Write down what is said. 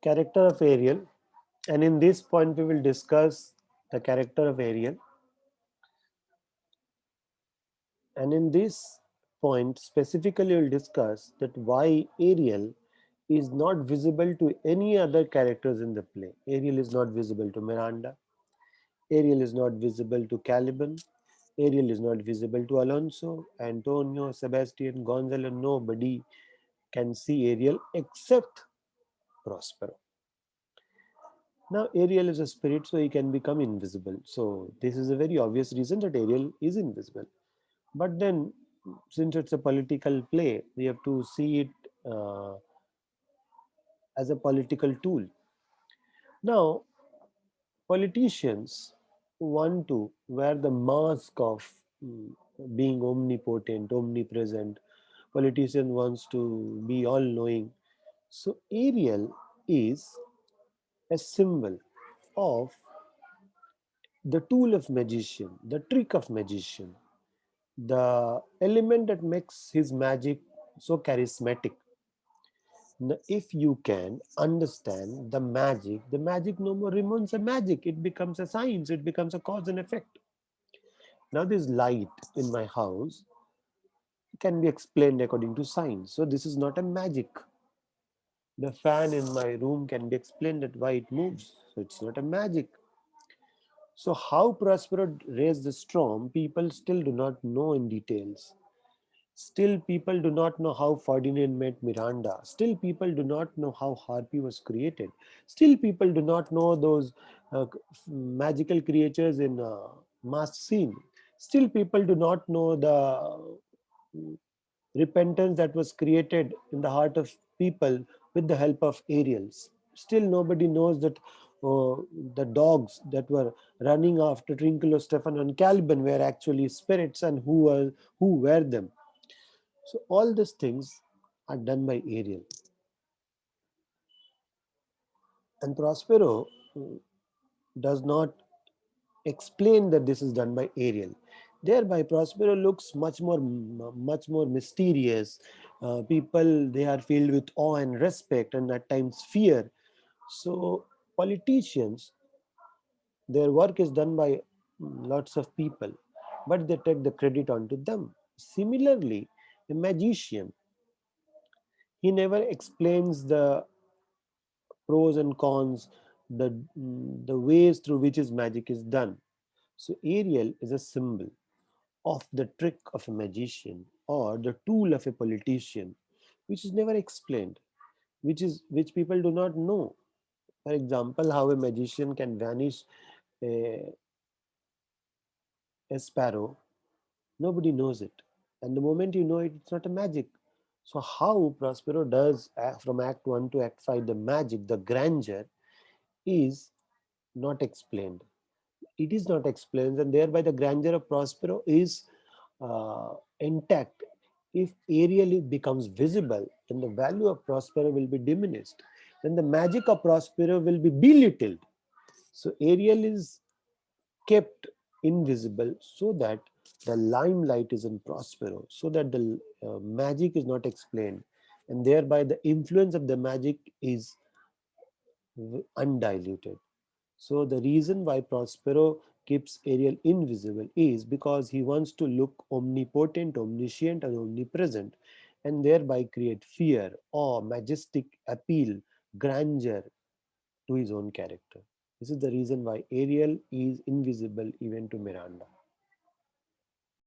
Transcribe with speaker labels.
Speaker 1: Character of Ariel, and in this point we will discuss the character of Ariel, and in this point specifically we will discuss that why Ariel is not visible to any other characters in the play. Ariel is not visible to Miranda, Ariel is not visible to Caliban, Ariel is not visible to Alonso, Antonio, Sebastian, Gonzalo. Nobody can see Ariel except Prospero. Now, Ariel is a spirit, so he can become invisible. So, this is a very obvious reason that Ariel is invisible. But then, since it's a political play, we have to see it uh, as a political tool. Now, politicians want to wear the mask of being omnipotent, omnipresent. Politician wants to be all-knowing. So, Ariel is a symbol of the tool of magician, the trick of magician, the element that makes his magic so charismatic. Now, if you can understand the magic no more remains a magic, it becomes a science, it becomes a cause and effect. Now, this light in my house can be explained according to science. So, this is not a magic. The fan in my room can be explained that why it moves. So, it's not a magic. So, how Prospero raised the storm, people still do not know in details. Still, people do not know how Ferdinand met Miranda. Still, people do not know how Harpy was created. Still, people do not know those magical creatures in masked scene. Still, people do not know the repentance that was created in the heart of people with the help of Ariels. Still, nobody knows that the dogs that were running after Trinculo, Stefan, and Caliban were actually spirits, and who were them. So all these things are done by Ariel. And Prospero does not explain that this is done by Ariel. Thereby, Prospero looks much more mysterious. People, they are filled with awe and respect, and at times fear. So politicians, their work is done by lots of people, but they take the credit onto them. Similarly, a magician, he never explains the pros and cons, the ways through which his magic is done. So Ariel is a symbol of the trick of a magician or the tool of a politician, which is never explained, which people do not know. For example, how a magician can vanish a, a sparrow, nobody knows it. And the moment you know it, it's not a magic. So how Prospero does from Act 1 to Act 5, the magic, the grandeur is not explained. It is not explained, and thereby the grandeur of Prospero is intact. If Ariel becomes visible, then the value of Prospero will be diminished. Then the magic of Prospero will be belittled. So Ariel is kept invisible so that the limelight is in Prospero, so that the magic is not explained, and thereby the influence of the magic is undiluted. So the reason why Prospero keeps Ariel invisible is because he wants to look omnipotent, omniscient, and omnipresent, and thereby create fear, awe, majestic appeal, grandeur to his own character. This is the reason why Ariel is invisible even to Miranda.